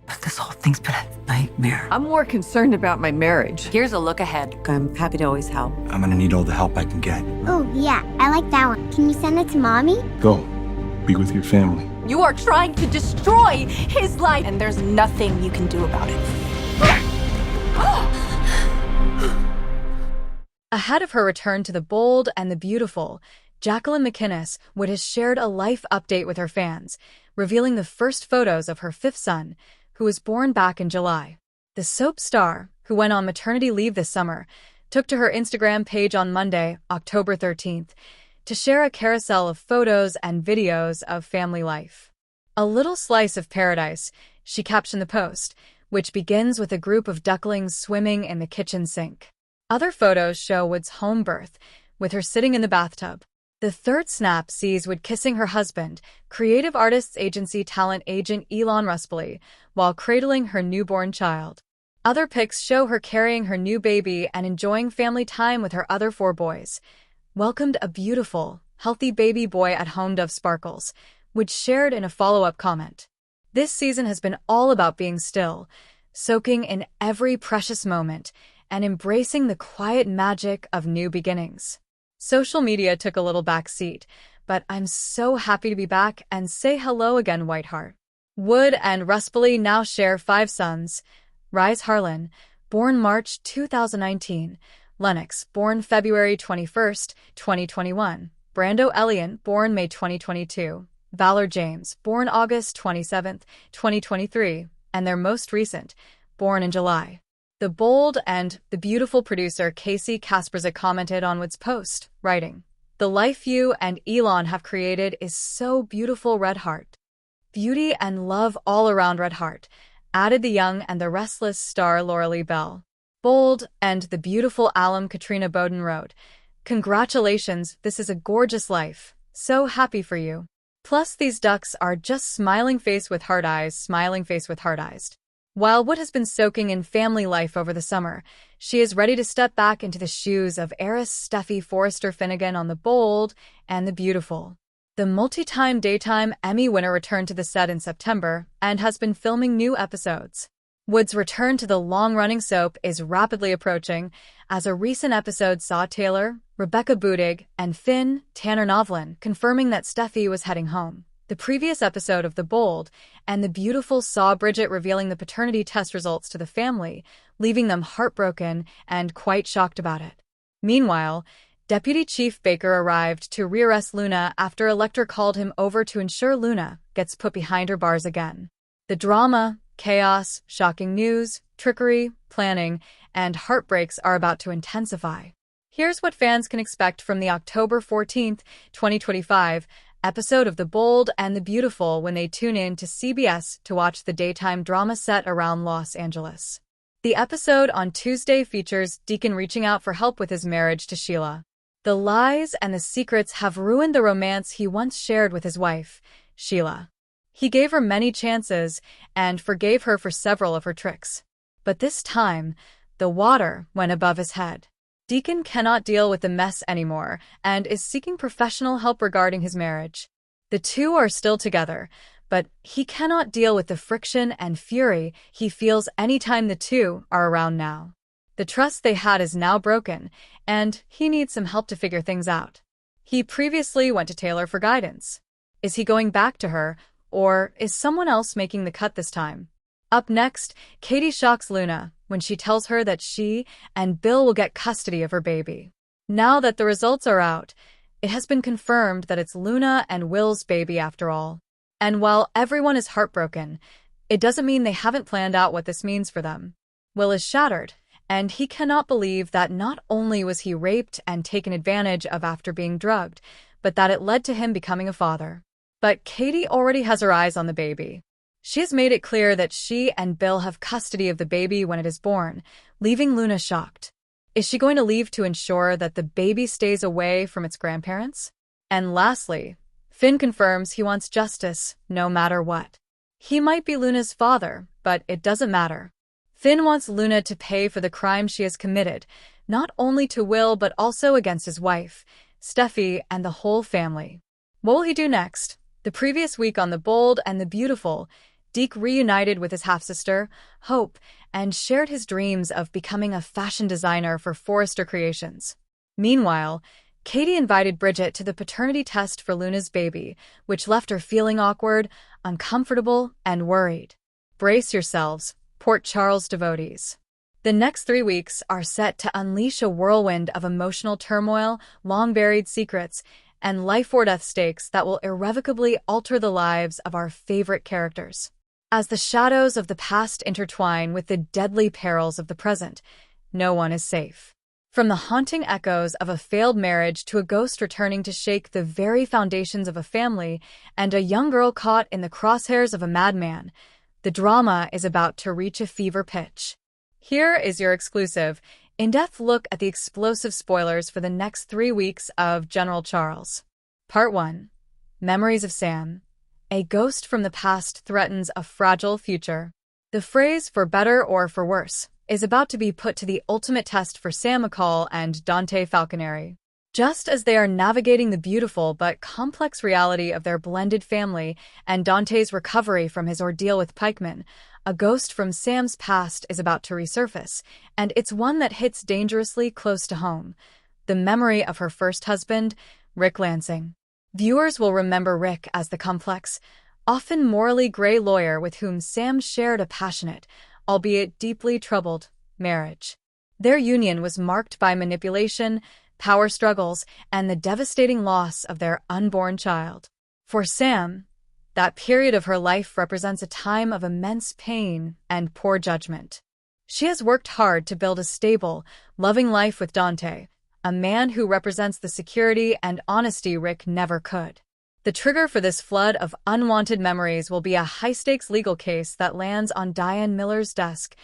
But this whole thing's been a nightmare. I'm more concerned about my marriage. Here's a look ahead. I'm happy to always help. I'm gonna need all the help I can get. Oh, yeah, I like that one. Can you send it to Mommy? Go. Be with your family. You are trying to destroy his life, and there's nothing you can do about it. Ahead of her return to The Bold and the Beautiful, Jacqueline McInnes would have shared a life update with her fans, revealing the first photos of her fifth son, who was born back in July. The soap star, who went on maternity leave this summer, took to her Instagram page on Monday, October 13th, to share a carousel of photos and videos of family life. A little slice of paradise, she captioned the post, which begins with a group of ducklings swimming in the kitchen sink. Other photos show Wood's home birth, with her sitting in the bathtub. The third snap sees Wood kissing her husband, creative artists agency talent agent Elon Ruspoli, while cradling her newborn child. Other pics show her carrying her new baby and enjoying family time with her other 4 boys. Welcomed a beautiful, healthy baby boy at home, Dove Sparkles, which shared in a follow-up comment. This season has been all about being still, soaking in every precious moment, and embracing the quiet magic of new beginnings. Social media took a little back seat, but I'm so happy to be back and say hello again, Whiteheart. Wood and Ruspoli now share 5 sons. Rise Harlan, born March 2019. Lennox, born February 21st, 2021. Brando Elliott, born May 2022. Valor James, born August 27th, 2023. And their most recent, born in July. The Bold and the Beautiful producer Casey Kasperza commented on Wood's post, writing, "The life you and Elon have created is so beautiful, Redheart. Beauty and love all around, Redheart," added the young and the restless star Lauralee Bell. Bold and the Beautiful alum Katrina Bowden wrote, "Congratulations, this is a gorgeous life. So happy for you. Plus these ducks are just smiling face with heart eyes, smiling face with heart eyes." While Wood has been soaking in family life over the summer, she is ready to step back into the shoes of heiress Steffi Forrester Finnegan on The Bold and the Beautiful. The multi-time daytime Emmy winner returned to the set in September and has been filming new episodes. Wood's return to the long-running soap is rapidly approaching, as a recent episode saw Taylor, Rebecca Budig, and Finn, Tanner Novlin, confirming that Steffi was heading home. The previous episode of The Bold and the Beautiful saw Bridget revealing the paternity test results to the family, leaving them heartbroken and quite shocked about it. Meanwhile, Deputy Chief Baker arrived to rearrest Luna after Electra called him over to ensure Luna gets put behind her bars again. The drama, chaos, shocking news, trickery, planning, and heartbreaks are about to intensify. Here's what fans can expect from the October 14th, 2025 episode of The Bold and the Beautiful when they tune in to CBS to watch the daytime drama set around Los Angeles. The episode on Tuesday features Deacon reaching out for help with his marriage to Sheila. The lies and the secrets have ruined the romance he once shared with his wife, Sheila. He gave her many chances and forgave her for several of her tricks. But this time, the water went above his head. Deacon cannot deal with the mess anymore and is seeking professional help regarding his marriage. The two are still together, but he cannot deal with the friction and fury he feels anytime the two are around now. The trust they had is now broken, and he needs some help to figure things out. He previously went to Taylor for guidance. Is he going back to her, or is someone else making the cut this time? Up next, Katie shocks Luna when she tells her that she and Bill will get custody of her baby. Now that the results are out, it has been confirmed that it's Luna and Will's baby after all. And while everyone is heartbroken, it doesn't mean they haven't planned out what this means for them. Will is shattered, and he cannot believe that not only was he raped and taken advantage of after being drugged, but that it led to him becoming a father. But Katie already has her eyes on the baby. She has made it clear that she and Bill have custody of the baby when it is born, leaving Luna shocked. Is she going to leave to ensure that the baby stays away from its grandparents? And lastly, Finn confirms he wants justice, no matter what. He might be Luna's father, but it doesn't matter. Finn wants Luna to pay for the crime she has committed, not only to Will but also against his wife, Steffi, and the whole family. What will he do next? The previous week on The Bold and the Beautiful, Deke reunited with his half-sister, Hope, and shared his dreams of becoming a fashion designer for Forrester Creations. Meanwhile, Katie invited Bridget to the paternity test for Luna's baby, which left her feeling awkward, uncomfortable, and worried. Brace yourselves, Port Charles devotees. The next 3 weeks are set to unleash a whirlwind of emotional turmoil, long-buried secrets, and life-or-death stakes that will irrevocably alter the lives of our favorite characters. As the shadows of the past intertwine with the deadly perils of the present, no one is safe. From the haunting echoes of a failed marriage to a ghost returning to shake the very foundations of a family and a young girl caught in the crosshairs of a madman, the drama is about to reach a fever pitch. Here is your exclusive, in-depth look at the explosive spoilers for the next 3 weeks of General Charles. Part 1. Memories of Sam. A ghost from the past threatens a fragile future. The phrase "for better or for worse" is about to be put to the ultimate test for Sam McCall and Dante Falconeri. Just as they are navigating the beautiful but complex reality of their blended family and Dante's recovery from his ordeal with pikemen, a ghost from Sam's past is about to resurface, and it's one that hits dangerously close to home. The memory of her first husband, Rick Lansing. Viewers will remember Rick as the complex, often morally gray lawyer with whom Sam shared a passionate, albeit deeply troubled, marriage. Their union was marked by manipulation, power struggles, and the devastating loss of their unborn child. For Sam, that period of her life represents a time of immense pain and poor judgment. She has worked hard to build a stable, loving life with Dante, a man who represents the security and honesty Rick never could. The trigger for this flood of unwanted memories will be a high-stakes legal case that lands on Diane Miller's desk,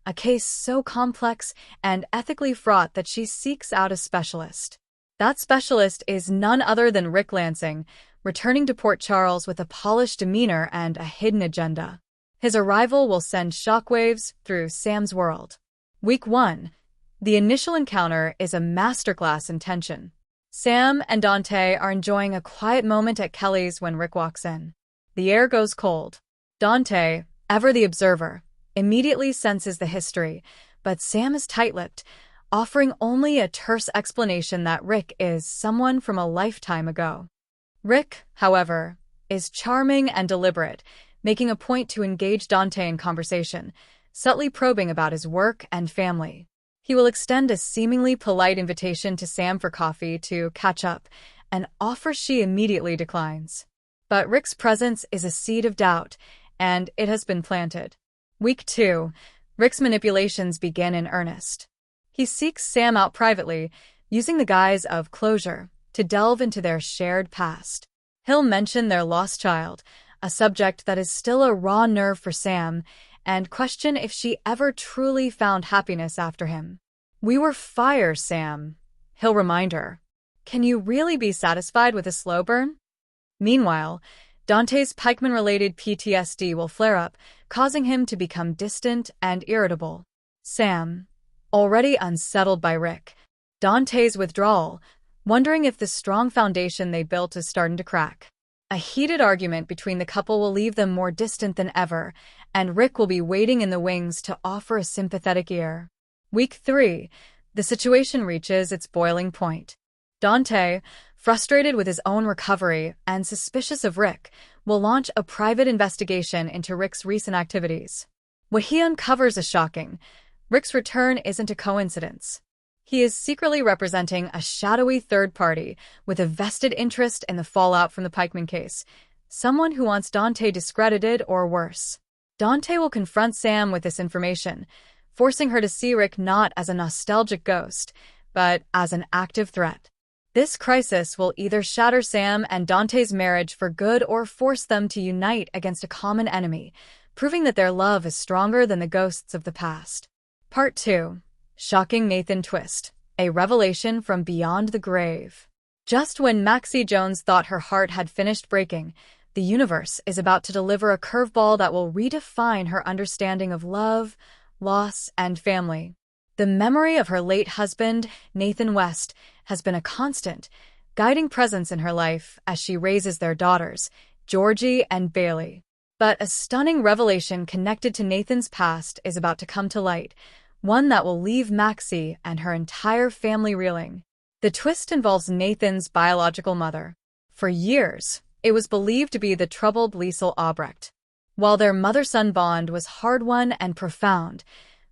a case so complex and ethically fraught that she seeks out a specialist. That specialist is none other than Rick Lansing, returning to Port Charles with a polished demeanor and a hidden agenda. His arrival will send shockwaves through Sam's world. Week 1. The initial encounter is a masterclass in tension. Sam and Dante are enjoying a quiet moment at Kelly's when Rick walks in. The air goes cold. Dante, ever the observer, immediately senses the history, but Sam is tight-lipped, offering only a terse explanation that Rick is someone from a lifetime ago. Rick, however, is charming and deliberate, making a point to engage Dante in conversation, subtly probing about his work and family. He will extend a seemingly polite invitation to Sam for coffee to catch up, an offer she immediately declines. But Rick's presence is a seed of doubt, and it has been planted. Week 2. Rick's manipulations begin in earnest. He seeks Sam out privately, using the guise of closure, to delve into their shared past. He'll mention their lost child, a subject that is still a raw nerve for Sam, and question if she ever truly found happiness after him. "We were fire, Sam," he'll remind her. "Can you really be satisfied with a slow burn?" Meanwhile, Dante's pikeman-related PTSD will flare up, causing him to become distant and irritable. Sam, already unsettled by Rick, Dante's withdrawal, wondering if the strong foundation they built is starting to crack. A heated argument between the couple will leave them more distant than ever, and Rick will be waiting in the wings to offer a sympathetic ear. Week 3. The situation reaches its boiling point. Dante, frustrated with his own recovery and suspicious of Rick, will launch a private investigation into Rick's recent activities. What he uncovers is shocking. Rick's return isn't a coincidence. He is secretly representing a shadowy third party with a vested interest in the fallout from the Pikeman case, someone who wants Dante discredited or worse. Dante will confront Sam with this information, forcing her to see Rick not as a nostalgic ghost, but as an active threat. This crisis will either shatter Sam and Dante's marriage for good or force them to unite against a common enemy, proving that their love is stronger than the ghosts of the past. Part 2. Shocking Nathan twist. A revelation from beyond the grave. Just when Maxie Jones thought her heart had finished breaking, the universe is about to deliver a curveball that will redefine her understanding of love, loss, and family. The memory of her late husband, Nathan West, has been a constant, guiding presence in her life as she raises their daughters, Georgie and Bailey. But a stunning revelation connected to Nathan's past is about to come to light, one that will leave Maxie and her entire family reeling. The twist involves Nathan's biological mother. For years, it was believed to be the troubled Liesel Albrecht. While their mother-son bond was hard-won and profound,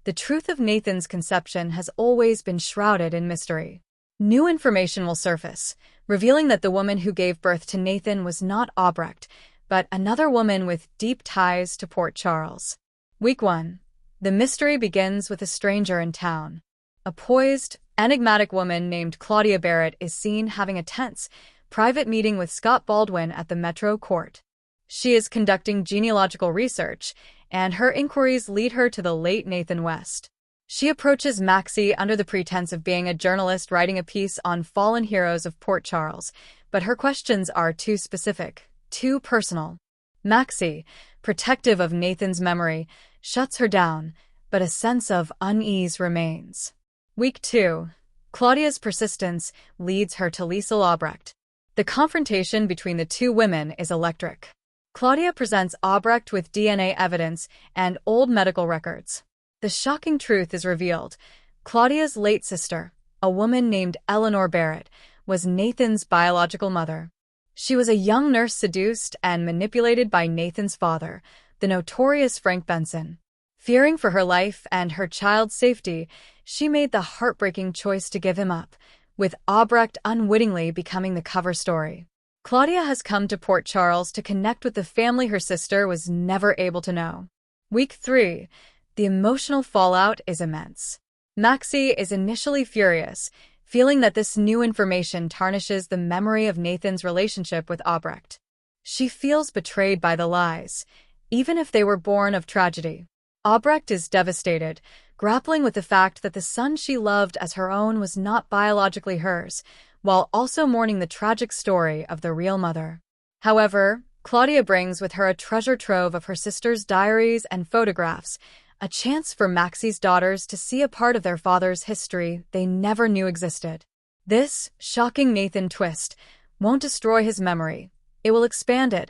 the truth of Nathan's conception has always been shrouded in mystery. New information will surface, revealing that the woman who gave birth to Nathan was not Albrecht, but another woman with deep ties to Port Charles. Week 1. The mystery begins with a stranger in town. A poised, enigmatic woman named Claudia Barrett is seen having a tense, private meeting with Scott Baldwin at the Metro Court. She is conducting genealogical research, and her inquiries lead her to the late Nathan West. She approaches Maxie under the pretense of being a journalist writing a piece on fallen heroes of Port Charles, but her questions are too specific, too personal. Maxie, protective of Nathan's memory, shuts her down, but a sense of unease remains. Week 2. Claudia's persistence leads her to Liesel Albrecht. The confrontation between the two women is electric. Claudia presents Albrecht with DNA evidence and old medical records. The shocking truth is revealed. Claudia's late sister, a woman named Eleanor Barrett, was Nathan's biological mother. She was a young nurse seduced and manipulated by Nathan's father, the notorious Frank Benson. Fearing for her life and her child's safety, she made the heartbreaking choice to give him up, with Albrecht unwittingly becoming the cover story. Claudia has come to Port Charles to connect with the family her sister was never able to know. Week 3. The emotional fallout is immense. Maxie is initially furious, feeling that this new information tarnishes the memory of Nathan's relationship with Albrecht. She feels betrayed by the lies, even if they were born of tragedy. Albrecht is devastated, grappling with the fact that the son she loved as her own was not biologically hers, while also mourning the tragic story of the real mother. However, Claudia brings with her a treasure trove of her sister's diaries and photographs, a chance for Maxie's daughters to see a part of their father's history they never knew existed. This shocking Nathan twist won't destroy his memory. It will expand it,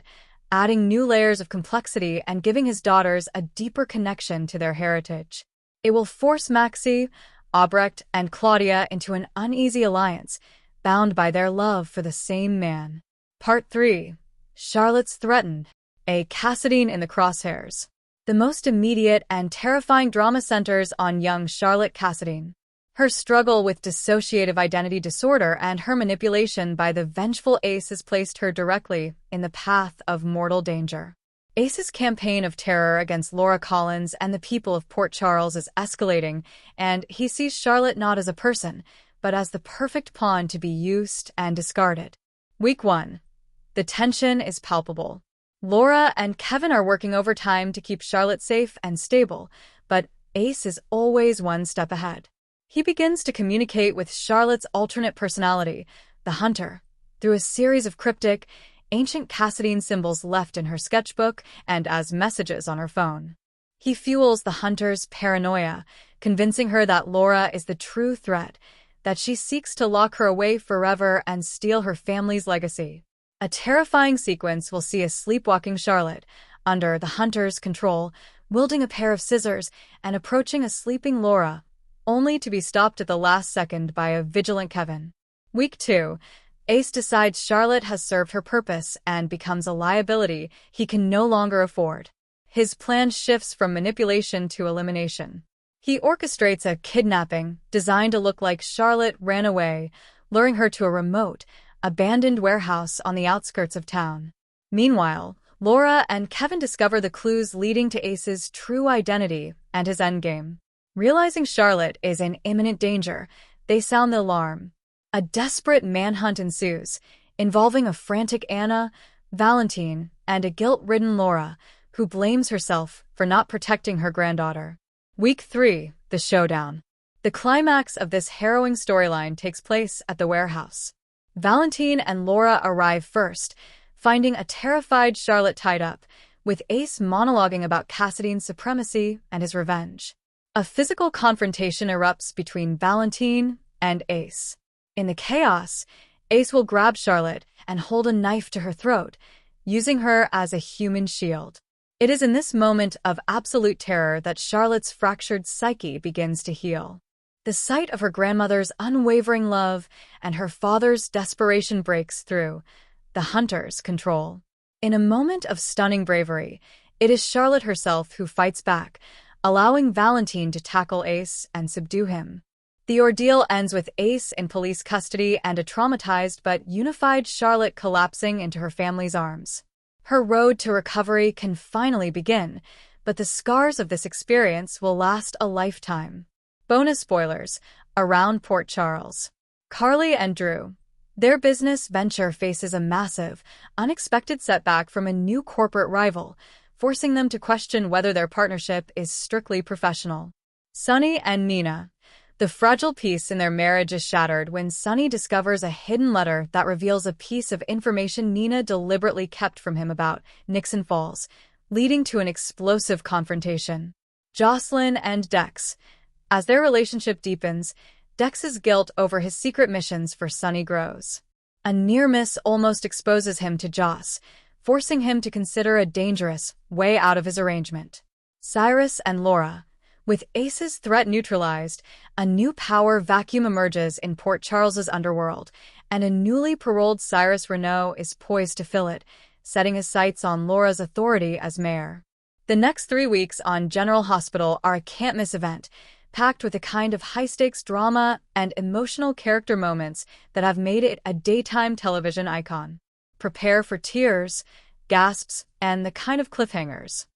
adding new layers of complexity and giving his daughters a deeper connection to their heritage. It will force Maxie, Albrecht, and Claudia into an uneasy alliance, bound by their love for the same man. Part 3. Charlotte's Threatened. A Cassadine in the crosshairs. The most immediate and terrifying drama centers on young Charlotte Cassadine. Her struggle with dissociative identity disorder and her manipulation by the vengeful Ace has placed her directly in the path of mortal danger. Ace's campaign of terror against Laura Collins and the people of Port Charles is escalating, and he sees Charlotte not as a person, but as the perfect pawn to be used and discarded. Week 1. The tension is palpable. Laura and Kevin are working overtime to keep Charlotte safe and stable, but Ace is always one step ahead. He begins to communicate with Charlotte's alternate personality, the Hunter, through a series of cryptic, ancient Cassadine symbols left in her sketchbook and as messages on her phone. He fuels the Hunter's paranoia, convincing her that Laura is the true threat, that she seeks to lock her away forever and steal her family's legacy. A terrifying sequence will see a sleepwalking Charlotte, under the Hunter's control, wielding a pair of scissors and approaching a sleeping Laura, only to be stopped at the last second by a vigilant Kevin. Week 2. Ace decides Charlotte has served her purpose and becomes a liability he can no longer afford. His plan shifts from manipulation to elimination. He orchestrates a kidnapping designed to look like Charlotte ran away, luring her to a remote, abandoned warehouse on the outskirts of town. Meanwhile, Laura and Kevin discover the clues leading to Ace's true identity and his endgame. Realizing Charlotte is in imminent danger, they sound the alarm. A desperate manhunt ensues, involving a frantic Anna, Valentine, and a guilt-ridden Laura, who blames herself for not protecting her granddaughter. Week 3. The Showdown. The climax of this harrowing storyline takes place at the warehouse. Valentine and Laura arrive first, finding a terrified Charlotte tied up, with Ace monologuing about Cassadine's supremacy and his revenge. A physical confrontation erupts between Valentine and Ace. In the chaos, Ace will grab Charlotte and hold a knife to her throat, using her as a human shield. It is in this moment of absolute terror that Charlotte's fractured psyche begins to heal. The sight of her grandmother's unwavering love and her father's desperation breaks through the hunter's control. In a moment of stunning bravery, it is Charlotte herself who fights back, allowing Valentine to tackle Ace and subdue him. The ordeal ends with Ace in police custody and a traumatized but unified Charlotte collapsing into her family's arms. Her road to recovery can finally begin, but the scars of this experience will last a lifetime. Bonus spoilers around Port Charles. Carly and Drew. Their business venture faces a massive, unexpected setback from a new corporate rival, forcing them to question whether their partnership is strictly professional. Sunny and Nina. The fragile peace in their marriage is shattered when Sunny discovers a hidden letter that reveals a piece of information Nina deliberately kept from him about Nixon Falls, leading to an explosive confrontation. Jocelyn and Dex. As their relationship deepens, Dex's guilt over his secret missions for Sunny grows. A near miss almost exposes him to Joss, forcing him to consider a dangerous way out of his arrangement. Cyrus and Laura. With Ace's threat neutralized, a new power vacuum emerges in Port Charles's underworld, and a newly paroled Cyrus Renault is poised to fill it, setting his sights on Laura's authority as mayor. The next 3 weeks on General Hospital are a can't-miss event, packed with a kind of high-stakes drama and emotional character moments that have made it a daytime television icon. Prepare for tears, gasps, and the kind of cliffhangers